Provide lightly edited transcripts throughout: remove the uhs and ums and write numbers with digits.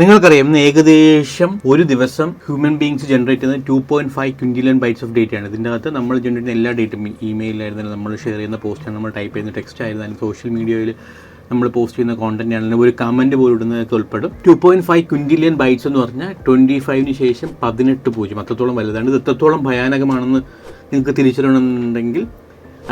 നിങ്ങൾക്കറിയാം ഇന്ന് ഏകദേശം ഒരു ദിവസം ഹ്യൂമൻ ബീങ്സ് ജനറേറ്റ് ചെയ്യുന്നത് 2.5 ക്വിൻറ്റിലിയൻ ബൈറ്റ്സ് ഓഫ് ഡേറ്റ ആണ്. ഇതിൻ്റെ അകത്ത് നമ്മൾ ജനറേറ്റ് ചെയ്യുന്ന എല്ലാ ഡേറ്റും ഇമെയിലായിരുന്നാലും നമ്മൾ ഷെയർ ചെയ്യുന്ന പോസ്റ്റാണ്, നമ്മൾ ടൈപ്പ് ചെയ്യുന്ന ടെക്സ്റ്റ് ആയിരുന്നാലും സോഷ്യൽ മീഡിയയിൽ നമ്മൾ പോസ്റ്റ് ചെയ്യുന്ന കോണ്ടന്റ് ആണെങ്കിലും ഒരു കമൻറ്റ് പോലും ഇടുന്നതൊക്കെ ഉൾപ്പെടും. 2.5 ക്വിൻറ്റിലിയൻ ബൈറ്റ്സ് എന്ന് പറഞ്ഞാൽ 25 ശേഷം 18 പൂജ്യം, അത്രത്തോളം വലുതാണ്. ഇത് എത്രത്തോളം ഭയാനകമാണെന്ന് നിങ്ങൾക്ക് തിരിച്ചറിയണമെന്നുണ്ടെങ്കിൽ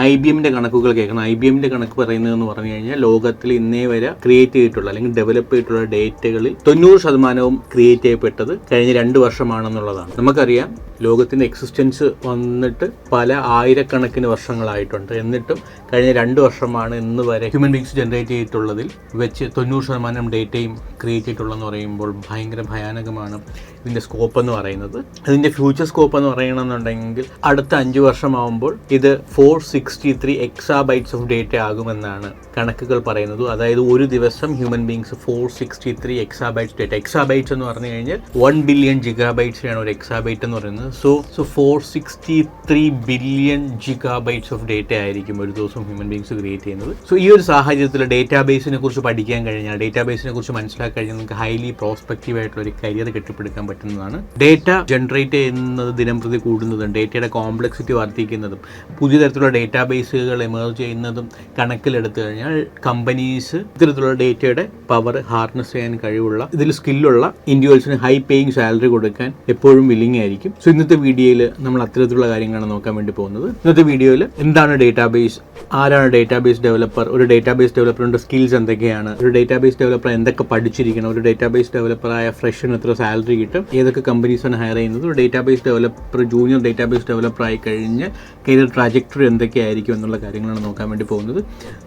IBMൻ്റെ കണക്കുകൾ കേൾക്കണം. IBMൻ്റെ കണക്ക് പറയുന്നതെന്ന് പറഞ്ഞു കഴിഞ്ഞാൽ ലോകത്തിൽ ഇന്നേ വരെ ക്രിയേറ്റ് ചെയ്തിട്ടുള്ള അല്ലെങ്കിൽ ഡെവലപ്പ് ചെയ്തിട്ടുള്ള ഡേറ്റകളിൽ 90% ക്രിയേറ്റ് ചെയ്യപ്പെട്ടത് കഴിഞ്ഞ 2 വർഷമാണെന്നുള്ളതാണ്. നമുക്കറിയാം ലോകത്തിൻ്റെ എക്സിസ്റ്റൻസ് വന്നിട്ട് പല ആയിരക്കണക്കിന് വർഷങ്ങളായിട്ടുണ്ട്. എന്നിട്ടും കഴിഞ്ഞ 2 വർഷമാണ് ഇന്ന് വരെ ഹ്യൂമൻ ബീങ്സ് ജനറേറ്റ് ചെയ്തിട്ടുള്ളതിൽ വെച്ച് 90% ഡേറ്റയും ക്രിയേറ്റ് ചെയ്തിട്ടുള്ളതെന്ന് പറയുമ്പോൾ ഭയങ്കര ഭയാനകമാണ് ഇതിൻ്റെ സ്കോപ്പ് എന്ന് പറയുന്നത്. ഇതിൻ്റെ ഫ്യൂച്ചർ സ്കോപ്പ് എന്ന് പറയണമെന്നുണ്ടെങ്കിൽ അടുത്ത 5 വർഷമാകുമ്പോൾ ഇത് 463 exabytes ഓഫ് ഡേറ്റ ആകുമെന്നാണ് കണക്കുകൾ പറയുന്നത്. അതായത് ഒരു ദിവസം ഹ്യൂമൻ ബീങ്സ് 463 exabytes ഡേറ്റ. എക്സാബൈറ്റ്സ് എന്ന് പറഞ്ഞു കഴിഞ്ഞാൽ 1 ബില്യൺ ജിഗാബൈറ്റ്സിനാണ് ഒരു എക്സാബൈറ്റ് എന്ന് പറയുന്നത്. So 463 billion gigabytes of data ആയിരിക്കും ഒരു ദിവസം ഹ്യൂമൻ ബീങ്സ് ക്രിയേറ്റ് ചെയ്യുന്നത്. സോ ഈ ഒരു സാഹചര്യത്തിൽ ഡേറ്റാബേസിനെ കുറിച്ച് പഠിക്കാൻ കഴിഞ്ഞാൽ, ഡേറ്റാബേസിനെ കുറിച്ച് മനസ്സിലാക്കി കഴിഞ്ഞാൽ നിങ്ങൾക്ക് ഹൈലി പ്രോസ്പെക്റ്റീവ് ആയിട്ടുള്ള ഒരു കരിയർ കെട്ടിപ്പടുക്കാൻ പറ്റുന്നതാണ്. ഡേറ്റ ജനറേറ്റ് ചെയ്യുന്നത് ദിനം പ്രതി കൂടുന്നതും ഡേറ്റയുടെ കോംപ്ലക്സിറ്റി വർദ്ധിക്കുന്നതും പുതിയ തരത്തിലുള്ള ഡേറ്റാബേസുകൾ എമേർജ് ചെയ്യുന്നതും കണക്കിലെടുത്തു കഴിഞ്ഞാൽ കമ്പനീസ് ഇത്തരത്തിലുള്ള ഡേറ്റയുടെ പവർ ഹാർനസ് ചെയ്യാൻ കഴിവുള്ള ഇതിൽ സ്കില്ലുള്ള ഇൻഡിവിജ്വൽസിന് ഹൈ പേയിങ് സാലറി കൊടുക്കാൻ എപ്പോഴും വില്ലിങ് ആയിരിക്കും. സോ ഇന്നത്തെ വീഡിയോയിൽ നമ്മൾ അത്തരത്തിലുള്ള കാര്യങ്ങളാണ് നോക്കാൻ വേണ്ടി പോകുന്നത്. ഇന്നത്തെ വീഡിയോയിൽ എന്താണ് ഡേറ്റാബേസ്, ആരാണ് ഡേറ്റാബേസ് ഡെവലപ്പർ, ഒരു ഡേറ്റാബേസ് ഡെവലപ്പറിന്റെ സ്കിൽസ് എന്തൊക്കെയാണ്, ഒരു ഡേറ്റാബേസ് ഡെവലപ്പർ എന്തൊക്കെ പഠിച്ചിരിക്കണം, ഒരു ഡേറ്റാബേസ് ഡെവലപ്പറായ ഫ്രഷിന് എത്ര സാലറി കിട്ടും, ഏതൊക്കെ കമ്പനീസാണ് ഹയർ ചെയ്യുന്നത്, ഒരു ഡേറ്റാബേസ് ഡെവലപ്പർ ജൂനിയർ ഡേറ്റാബേസ് ഡെവലപ്പറായി കഴിഞ്ഞ് കരിയർ ട്രാജക്ടറി എന്തൊക്കെയായിരിക്കും എന്നുള്ള കാര്യങ്ങളാണ് നോക്കാൻ വേണ്ടി പോകുന്നത്.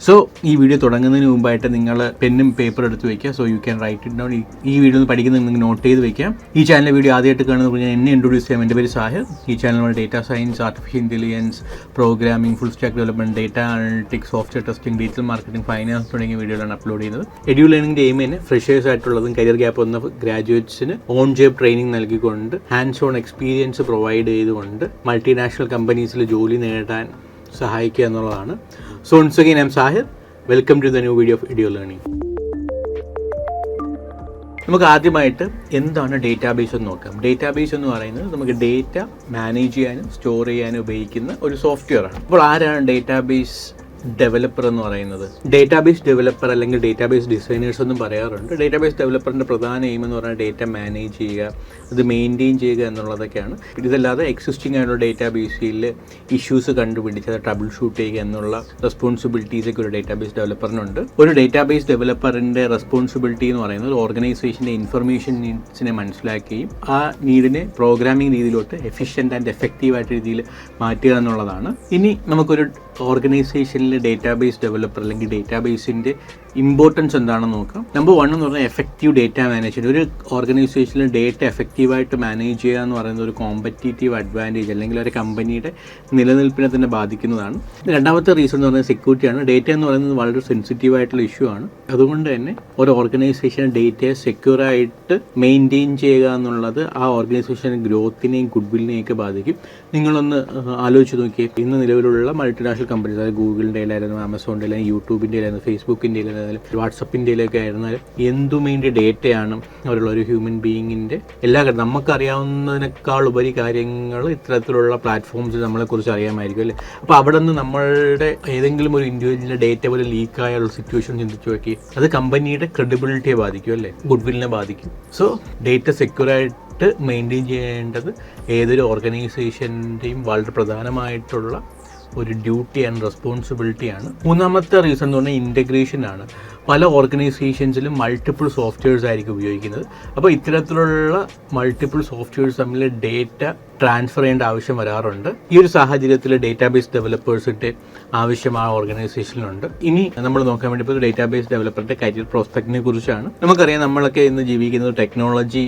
സോ ഈ വീഡിയോ തുടങ്ങുന്നതിന് മുമ്പായിട്ട് നിങ്ങൾ പെന്നും പേപ്പർ എടുത്ത് വയ്ക്കുക. So you can write it down. ഈ വീഡിയോ പഠിക്കുന്നത് നിങ്ങൾ നോട്ട് ചെയ്ത് വയ്ക്കാം. ഈ ചാനലിലെ വീഡിയോ ആദ്യമായിട്ട് കാണുന്നത് ഞാൻ എന്നെ ഇൻട്രൊഡ്യൂസ് ചെയ്യാം. എൻ്റെ പേര് സാഹിർ. ഈ ചാനൽ നമ്മൾ data science, artificial intelligence, programming, full stack development, data analytics, software testing, digital marketing, finance തുടങ്ങിയ വീഡിയോകളാണ് അപ്ലോഡ് ചെയ്യുന്നത്. എഡ്യൂ ലേണിംഗിൻ്റെ എയിം തന്നെ ഫ്രഷേഴ്സ് ആയിട്ടുള്ളതും കരിയർ ഗ്യാപ്പ് വന്ന ഗ്രാജുവേറ്റ്സിന് ഓൺ ജോബ് ട്രെയിനിങ് നൽകിക്കൊണ്ട് ഹാൻഡ്സ് ഓൺ എക്സ്പീരിയൻസ് പ്രൊവൈഡ് ചെയ്തുകൊണ്ട് മൾട്ടിനാഷണൽ കമ്പനീസിൽ ജോലി നേടാൻ സഹായിക്കുക എന്നുള്ളതാണ്. So once again I'm Sahir. Welcome to the new video of Edu Learning. നമുക്ക് ആദ്യമായിട്ട് എന്താണ് ഡേറ്റാബേസ് എന്ന് നോക്കാം. ഡേറ്റാബേസ് എന്ന് പറയുന്നത് നമുക്ക് ഡേറ്റ മാനേജ് ചെയ്യാനും സ്റ്റോർ ചെയ്യാനും ഉപയോഗിക്കുന്ന ഒരു സോഫ്റ്റ്വെയർ ആണ്. അപ്പോൾ ആരാണ് ഡേറ്റാബേസ് ഡെവലപ്പർ എന്ന് പറയുന്നത്? ഡേറ്റാബേസ് ഡെവലപ്പർ അല്ലെങ്കിൽ ഡേറ്റാബേസ് ഡിസൈനേഴ്സ് എന്നും പറയാറുണ്ട്. ഡേറ്റാബേസ് ഡെവലപ്പറിൻ്റെ പ്രധാന എയിം എന്ന് പറഞ്ഞാൽ ഡേറ്റ മാനേജ് ചെയ്യുക, അത് മെയിൻറ്റെയിൻ ചെയ്യുക എന്നുള്ളതൊക്കെയാണ്. ഇതല്ലാതെ എക്സിസ്റ്റിംഗ് ആയിട്ടുള്ള ഡേറ്റാബേസിൽ ഇഷ്യൂസ് കണ്ടുപിടിച്ച് അത് ട്രബിൾ ഷൂട്ട് ചെയ്യുക എന്നുള്ള റെസ്പോൺസിബിലിറ്റീസൊക്കെ ഒരു ഡേറ്റാബേസ് ഡെവലപ്പറിനുണ്ട്. ഒരു ഡേറ്റാബേസ് ഡെവലപ്പറിൻ്റെ റെസ്പോൺസിബിലിറ്റി എന്ന് പറയുന്നത് ഒരു ഓർഗനൈസേഷൻ്റെ ഇൻഫർമേഷൻ നീഡ്സിനെ മനസ്സിലാക്കുകയും ആ നീഡിനെ പ്രോഗ്രാമിംഗ് രീതിയിലോട്ട് എഫിഷ്യൻ്റ് ആൻഡ് എഫക്റ്റീവായിട്ട് രീതിയിൽ മാറ്റുക എന്നുള്ളതാണ്. ഇനി നമുക്കൊരു ഓർഗനൈസേഷനിൽ ഡേറ്റാബേസ് ഡെവലപ്പർ അല്ലെങ്കിൽ ഡേറ്റാബേസിൻ്റെ ഇമ്പോർട്ടൻസ് എന്താണെന്ന് നോക്കാം. നമ്പർ 1 എന്ന് പറഞ്ഞാൽ എഫക്റ്റീവ് ഡേറ്റ മാനേജ്മെൻറ്റ്. ഒരു ഓർഗനൈസേഷനിൽ ഡേറ്റ എഫക്റ്റീവായിട്ട് മാനേജ് ചെയ്യുക എന്ന് പറയുന്നത് ഒരു കോമ്പറ്റീറ്റീവ് അഡ്വാൻറ്റേജ് അല്ലെങ്കിൽ ഒരു കമ്പനിയുടെ നിലനിൽപ്പിനെ തന്നെ ബാധിക്കുന്നതാണ്. രണ്ടാമത്തെ റീസൺ എന്ന് പറയുന്നത് സെക്യൂരിറ്റിയാണ്. ഡേറ്റ എന്ന് പറയുന്നത് വളരെ സെൻസിറ്റീവ് ആയിട്ടുള്ള ഇഷ്യൂ ആണ്. അതുകൊണ്ട് തന്നെ ഒരു ഓർഗനൈസേഷൻ ഡേറ്റയെ സെക്യൂറായിട്ട് മെയിൻറ്റെയിൻ ചെയ്യുക എന്നുള്ളത് ആ ഓർഗനൈസേഷൻ്റെ ഗ്രോത്തിനെയും ഗുഡ്വില്ലിനെയും ഒക്കെ ബാധിക്കും. നിങ്ങളൊന്ന് ആലോചിച്ച് നോക്കിയേ, ഇന്ന് നിലവിലുള്ള മൾട്ടിനാഷണൽ കമ്പനീസ്, അതായത് ഗൂഗിളിൻ്റെ ആയിരുന്നു, ആമസോണിൻ്റെ അല്ലെങ്കിൽ യൂട്യൂബിൻ്റെ ആയിരുന്നു, ഫേസ്ബുക്കിൻ്റെ ആയിരുന്നാലും വാട്സപ്പിൻ്റെയിലൊക്കെ ആയിരുന്നാലും എന്തുമേൻ്റെ ഡേറ്റയാണ് അവരുള്ള ഒരു ഹ്യൂമൻ ബീയിങ്ങിൻ്റെ എല്ലാ കാര്യം നമുക്കറിയാവുന്നതിനേക്കാൾ ഉപരി കാര്യങ്ങൾ ഇത്തരത്തിലുള്ള പ്ലാറ്റ്ഫോംസ് നമ്മളെക്കുറിച്ച് അറിയാമായിരിക്കും അല്ലേ. അപ്പോൾ അവിടെ നിന്ന് നമ്മളുടെ ഏതെങ്കിലും ഒരു ഇൻഡിവിജ്വലിൻ്റെ ഡേറ്റ പോലെ ലീക്കായുള്ള സിറ്റുവേഷൻ ചിന്തിച്ചു നോക്കി, അത് കമ്പനിയുടെ ക്രെഡിബിലിറ്റിയെ ബാധിക്കും അല്ലേ, ഗുഡ്വില്ലിനെ ബാധിക്കും. സോ ഡേറ്റ സെക്യൂറായിട്ട് മെയിൻറ്റെയിൻ ചെയ്യേണ്ടത് ഏതൊരു ഓർഗനൈസേഷൻ്റെയും വളരെ പ്രധാനമായിട്ടുള്ള ഒരു ഡ്യൂട്ടി ആൻഡ് റെസ്പോൺസിബിലിറ്റിയാണ്. മൂന്നാമത്തെ റീസൺ എന്ന് പറഞ്ഞാൽ ഇൻ്റഗ്രേഷൻ ആണ്. പല ഓർഗനൈസേഷൻസിലും മൾട്ടിപ്പിൾ സോഫ്റ്റ്വെയർസ് ആയിരിക്കും ഉപയോഗിക്കുന്നത്. അപ്പോൾ ഇത്തരത്തിലുള്ള മൾട്ടിപ്പിൾ സോഫ്റ്റ്വെയർസ് തമ്മിൽ ഡേറ്റ ട്രാൻസ്ഫർ ചെയ്യേണ്ട ആവശ്യം വരാറുണ്ട്. ഈ ഒരു സാഹചര്യത്തിൽ ഡേറ്റാബേസ് ഡെവലപ്പേഴ്സിൻ്റെ ആവശ്യം ആ ഓർഗനൈസേഷനിലുണ്ട്. ഇനി നമ്മൾ നോക്കാൻ വേണ്ടി ഇപ്പോൾ ഡേറ്റാബേസ് ഡെവലപ്പറിൻ്റെ കരിയർ പ്രോസ്പെക്റ്റിനെ കുറിച്ചാണ്. നമുക്കറിയാം നമ്മളൊക്കെ ഇന്ന് ജീവിക്കുന്നത് ടെക്നോളജി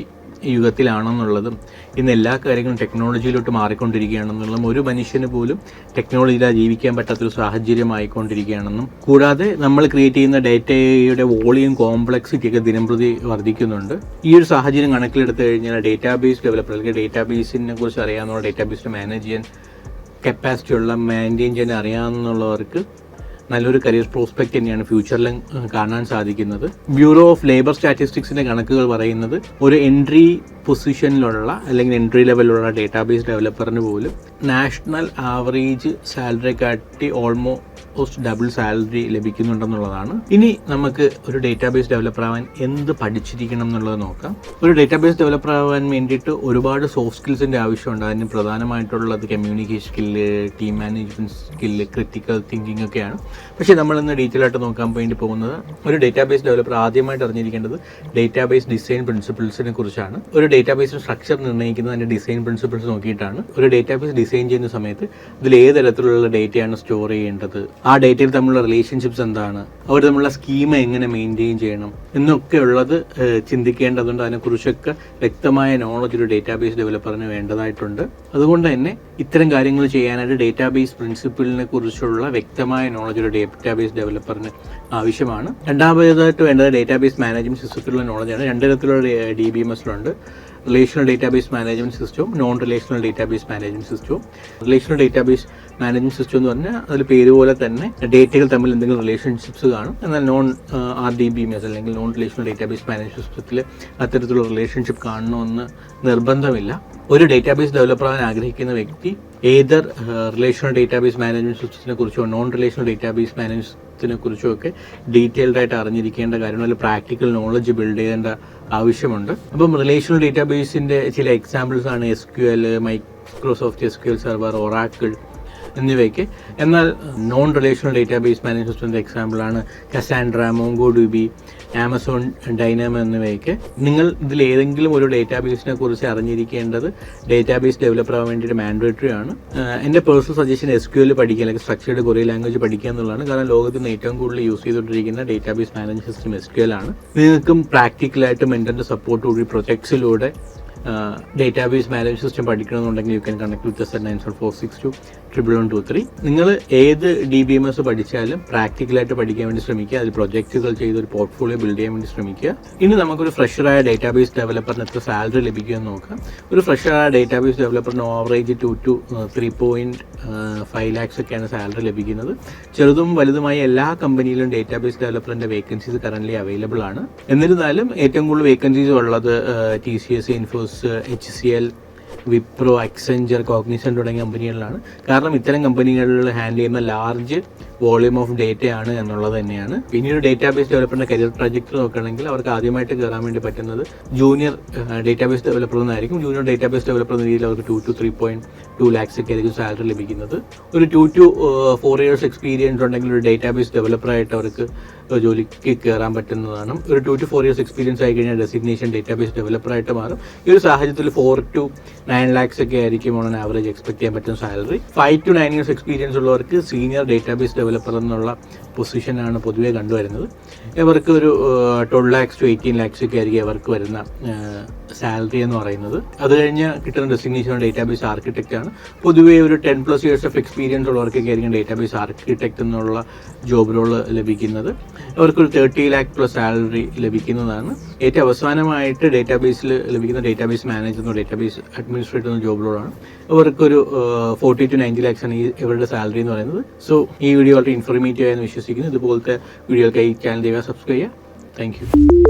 യുഗത്തിലാണെന്നുള്ളതും ഇന്ന് എല്ലാ കാര്യങ്ങളും ടെക്നോളജിയിലോട്ട് മാറിക്കൊണ്ടിരിക്കുകയാണെന്നുള്ളതും ഒരു മനുഷ്യന് പോലും ടെക്നോളജിയിലാണ് ജീവിക്കാൻ പറ്റാത്തൊരു സാഹചര്യമായിക്കൊണ്ടിരിക്കുകയാണെന്നും കൂടാതെ നമ്മൾ ക്രിയേറ്റ് ചെയ്യുന്ന ഡേറ്റയുടെ വോളിയം കോംപ്ലക്സിറ്റി ഒക്കെ ദിനംപ്രതി വർദ്ധിക്കുന്നുണ്ട്. ഈ ഒരു സാഹചര്യം കണക്കിലെടുത്ത് കഴിഞ്ഞാൽ ഡേറ്റാബേസ് ഡെവലപ്പർ അല്ലെങ്കിൽ ഡേറ്റാബേസിനെ കുറിച്ച് അറിയാവുന്ന ഡേറ്റാബേസിനെ മാനേജ് ചെയ്യാൻ കപ്പാസിറ്റി ഉള്ള മെയിൻറ്റെയിൻ ചെയ്യാൻ അറിയാവുന്നവർക്ക് നല്ലൊരു കരിയർ പ്രോസ്പെക്റ്റ് തന്നെയാണ് ഫ്യൂച്ചറിലും കാണാൻ സാധിക്കുന്നത്. ബ്യൂറോ ഓഫ് ലേബർ സ്റ്റാറ്റിസ്റ്റിക്സിൻ്റെ കണക്കുകൾ പറയുന്നത് ഒരു എൻട്രി പൊസിഷനിലുള്ള അല്ലെങ്കിൽ എൻട്രി ലെവലിലുള്ള ഡേറ്റാബേസ് ഡെവലപ്പറിന് പോലും നാഷണൽ ആവറേജ് സാലറി കാട്ടി ഓൾമോസ്റ്റ് ഡബിൾ സാലറി ലഭിക്കുന്നുണ്ടെന്നുള്ളതാണ്. ഇനി നമുക്ക് ഒരു ഡേറ്റാബേസ് ഡെവലപ്പർ ആവാൻ എന്ത് പഠിച്ചിരിക്കണം എന്നുള്ളത് നോക്കാം. ഒരു ഡേറ്റാബേസ് ഡെവലപ്പർ ആവാൻ വേണ്ടിയിട്ട് ഒരുപാട് സോഫ്റ്റ് സ്കിൽസിൻ്റെ ആവശ്യമുണ്ട്. അതിന് പ്രധാനമായിട്ടുള്ളത് communication skill, team management skill, critical thinking ഒക്കെയാണ്. പക്ഷേ നമ്മളിന്ന് ഡീറ്റെയിൽ ആയിട്ട് നോക്കാൻ വേണ്ടി പോകുന്നത് ഒരു ഡേറ്റാബേസ് ഡെവലപ്പർ ആദ്യമായിട്ട് അറിഞ്ഞിരിക്കേണ്ടത് ഡേറ്റാബേസ് ഡിസൈൻ പ്രിൻസിപ്പിൾസിനെ കുറിച്ചാണ്. ഒരു ഡേറ്റാബേസിൻ്റെ സ്ട്രക്ചർ നിർണ്ണയിക്കുന്നത് അതിൻ്റെ ഡിസൈൻ പ്രിൻസിപ്പിൾസ് നോക്കിയിട്ടാണ്. ഒരു ഡേറ്റാബേസ് ഡിസൈൻ ചെയ്യുന്ന സമയത്ത് ഇതിൽ ഏത് തരത്തിലുള്ള ഡേറ്റയാണ് സ്റ്റോർ ചെയ്യേണ്ടത്, ആ ഡേറ്റയിൽ തമ്മിലുള്ള റിലേഷൻഷിപ്സ് എന്താണ്, അവർ തമ്മിലുള്ള സ്കീമ എങ്ങനെ മെയിൻറ്റെയിൻ ചെയ്യണം എന്നൊക്കെ ഉള്ളത് ചിന്തിക്കേണ്ടതുണ്ട്. അതിനെക്കുറിച്ചൊക്കെ വ്യക്തമായ നോളജ് ഒരു ഡേറ്റാബേസ് ഡെവലപ്പറിന് വേണ്ടതായിട്ടുണ്ട്. അതുകൊണ്ട് തന്നെ ഇത്തരം കാര്യങ്ങൾ ചെയ്യാനായിട്ട് ഡേറ്റാബേസ് പ്രിൻസിപ്പിളിനെ കുറിച്ചുള്ള വ്യക്തമായ നോളജ് ഒരു ഡേറ്റാബേസ് ഡെവലപ്പറിന് ആവശ്യമാണ്. രണ്ടാമതായിട്ട് വേണ്ടത് ഡേറ്റാബേസ് മാനേജ്മെൻറ്റ് സിസ്റ്റത്തിലുള്ള നോളജാണ്. രണ്ട് തരത്തിലുള്ള DBMS-ലുണ്ട്. റിലേഷണൽ ഡേറ്റാബേസ് മാനേജ്മെൻറ്റ് സിസ്റ്റവും നോൺ റിലേഷണൽ ഡേറ്റാബേസ് മാനേജ്മെൻറ്റ് സിസ്റ്റവും. റിലേഷണൽ ഡേറ്റാബേസ് മാനേജ്മെൻറ്റ് സിസ്റ്റം എന്ന് പറഞ്ഞാൽ അതിൽ പേര് പോലെ തന്നെ ഡേറ്റകൾ തമ്മിൽ എന്തെങ്കിലും റിലേഷൻഷിപ്സ് കാണും. എന്നാൽ നോൺ RDBMS അല്ലെങ്കിൽ നോൺ റിലേഷണൽ ഡേറ്റാബേസ് മാനേജ്മെൻറ്റ് സിസ്റ്റത്തിൽ അത്തരത്തിലുള്ള റിലേഷൻഷിപ്പ് കാണണമെന്ന് നിർബന്ധമില്ല. ഒരു ഡേറ്റാബേസ് ഡെവലപ്പർ ആകാൻ ആഗ്രഹിക്കുന്ന വ്യക്തി ഏതർ റിലേഷണൽ ഡേറ്റാബേസ് മാനേജ്മെൻറ്റ് സിസ്റ്റത്തിനെ കുറിച്ചോ നോൺ റിലേഷണൽ ഡേറ്റാബേസ് മാനേജ്മെൻറ്റിനെ കുറിച്ചോ ഒക്കെ ഡീറ്റെയിൽഡായിട്ട് അറിഞ്ഞിരിക്കേണ്ട കാര്യങ്ങൾ, അല്ലെങ്കിൽ പ്രാക്ടിക്കൽ നോളജ് ബിൽഡ് ചെയ്യേണ്ട ആവശ്യമുണ്ട്. അപ്പം റിലേഷണൽ ഡേറ്റാബേസിൻ്റെ ചില എക്സാമ്പിൾസ് ആണ് SQL, Microsoft SQL server, Oracle എന്നിവയ്ക്ക്. എന്നാൽ നോൺ റിലേഷണൽ ഡേറ്റാബേസ് മാനേജ്മെൻറ്റ് സിസ്റ്റത്തിൻ്റെ എക്സാമ്പിളാണ് കസാൻഡ്ര, മോംഗോഡിബി, ആമസോൺ ഡൈനാമോ എന്നിവയൊക്കെ. നിങ്ങൾ ഇതിൽ ഏതെങ്കിലും ഒരു ഡേറ്റാബേസിനെ കുറിച്ച് അറിഞ്ഞിരിക്കേണ്ടത് ഡേറ്റാബേസ് ഡെവലപ്പർ ആവാൻ വേണ്ടിയിട്ട് മാൻഡേറ്ററി ആണ്. എൻ്റെ പേഴ്സണൽ സജഷൻ SQL പഠിക്കുക, അല്ലെങ്കിൽ സ്ട്രക്ചേർഡ് കൊറിയൻ ലാംഗ്വേജ് പഠിക്കുക എന്നുള്ളതാണ്. കാരണം ലോകത്തിൽ നിന്ന് ഏറ്റവും കൂടുതൽ യൂസ് ചെയ്തുകൊണ്ടിരിക്കുന്ന ഡേറ്റാബേസ് മാനേജ്മെൻറ്റ് സിസ്റ്റം SQL ആണ്. നിങ്ങൾക്കും പ്രാക്ടിക്കലായിട്ട് മെൻറ്ററിൻ്റെ സപ്പോർട്ടോടുകൂടി പ്രൊജക്ട്സിലൂടെ ഡേറ്റാബേസ് മാനേജ്മെൻറ്റ് സിസ്റ്റം പഠിക്കണമെന്നുണ്ടെങ്കിൽ you can connect with us at 974621123. നിങ്ങൾ ഏത് DBMS പഠിച്ചാലും പ്രാക്ടിക്കലായിട്ട് പഠിക്കാൻ വേണ്ടി ശ്രമിക്കുക. അതിൽ പ്രൊജക്റ്റുകൾ ചെയ്ത് ഒരു പോർട്ട്ഫോളിയോ ബിൽഡ് ചെയ്യാൻ വേണ്ടി ശ്രമിക്കുക. ഇനി നമുക്കൊരു ഫ്രഷറായ ഡേറ്റാബേസ് ഡെവലപ്പറിന് എത്ര സാലറി ലഭിക്കുമെന്ന് നോക്കാം. ഒരു ഫ്രഷറായ ഡേറ്റാബേസ് ഡെവലപ്പറിന് ഓവറേജ് 2 to 3.5 lakhs ഒക്കെയാണ് സാലറി ലഭിക്കുന്നത്. ചെറുതും വലുതുമായ എല്ലാ കമ്പനിയിലും ഡേറ്റാബേസ് ഡെവലപ്പറിൻ്റെ വേക്കൻസീസ് കറൻ്റ്ലി അവൈലബിൾ ആണ്. എന്നിരുന്നാലും ഏറ്റവും കൂടുതൽ വേക്കൻസീസ് ഉള്ളത് TCS, Infosys, HCL, Wipro, Accenture, Cognizant തുടങ്ങിയ കമ്പനികളിലാണ്. കാരണം ഇത്തരം കമ്പനികളിൽ ഹാൻഡിൽ ചെയ്യുന്ന ലാർജ് വോളിയൂം ഓഫ് ഡേറ്റയാണ് എന്നുള്ളത് തന്നെയാണ്. പിന്നീട് ഡേറ്റാബേസ് ഡെവലപ്പറിൻ്റെ കരിയർ ട്രാജക്ടറി നോക്കുകയാണെങ്കിൽ അവർക്ക് ആദ്യമായിട്ട് കയറാൻ വേണ്ടി പറ്റുന്നത് ജൂനിയർ ഡേറ്റാബേസ് ഡെവലപ്പർ എന്നായിരിക്കും. ജൂനിയർ ഡേറ്റാബേസ് ഡെവലപ്പർ എന്ന രീതിയിൽ അവർക്ക് 2 to 3.2 lakhs ഒക്കെ ആയിരിക്കും സാലറി ലഭിക്കുന്നത്. ഒരു 2 to 4 years എക്സ്പീരിയൻസ് ഉണ്ടെങ്കിൽ ഒരു ഡേറ്റാബേസ് ഡെവലപ്പറായിട്ട് അവർക്ക് ജോലിക്ക് കയറാൻ പറ്റുന്നതാണ്. ഒരു 2 to 4 years എക്സ്പീരിയൻസ് ആയി കഴിഞ്ഞാൽ ഡെസിഗ്നേഷൻ ഡേറ്റാബേസ് ഡെവലപ്പറായിട്ട് മാറും. ഈ ഒരു സാഹചര്യത്തിൽ 4 to 9 lakhs ഒക്കെ ആയിരിക്കും ഓൺ ആവറേജ് എക്സ്പെക്ട് ചെയ്യാൻ പറ്റുന്ന സാലറി. 5 to 9 years എക്സ്പീരിയൻസ് ഉള്ളവർക്ക് സീനിയർ ഡേറ്റാബേസ് ഡെവലപ്പർ എന്നുള്ള പൊസിഷനാണ് പൊതുവെ കണ്ടുവരുന്നത്. ഇവർക്ക് ഒരു 12 lakhs to 18 lakhs ഒക്കെ ആയിരിക്കും ഇവർക്ക് വരുന്ന സാലറി എന്ന് പറയുന്നത്. അത് കഴിഞ്ഞ് കിട്ടുന്ന ഡെസിഗ്നേഷൻ ഡേറ്റാബേസ് ആർക്കിടെക്റ്റ് ആണ്. പൊതുവേ ഒരു 10+ years ഓഫ് എക്സ്പീരിയൻസ് ഉള്ളവർക്കൊക്കെ ആയിരിക്കും ഡേറ്റാബേസ് ആർക്കിടെക്റ്റ് എന്നുള്ള ജോബ് റോൾ ലഭിക്കുന്നത്. അവർക്കൊരു 30 lakh plus സാലറി ലഭിക്കുന്നതാണ്. ഏറ്റവും അവസാനമായിട്ട് ഡേറ്റാബേസിൽ ലഭിക്കുന്ന ഡേറ്റാബേസ് മാനേജർ, ഡേറ്റാബേസ് അഡ്മിനിസ്ട്രേറ്റർ എന്ന ജോബ് റോളാണ്. ഇവർക്കൊരു 40 to 90 lakhs ആണ് ഇവരുടെ സാലറി എന്ന് പറയുന്നത്. സോ ഈ വീഡിയോ വളരെ ഇൻഫോർമേറ്റീവ് ആയെന്ന് വിശ്വസിക്കുന്നു. ഇതുപോലത്തെ വീഡിയോകൾക്കായി ചാനൽ സബ്സ്ക്രൈബ് ചെയ്യുക. Thank you.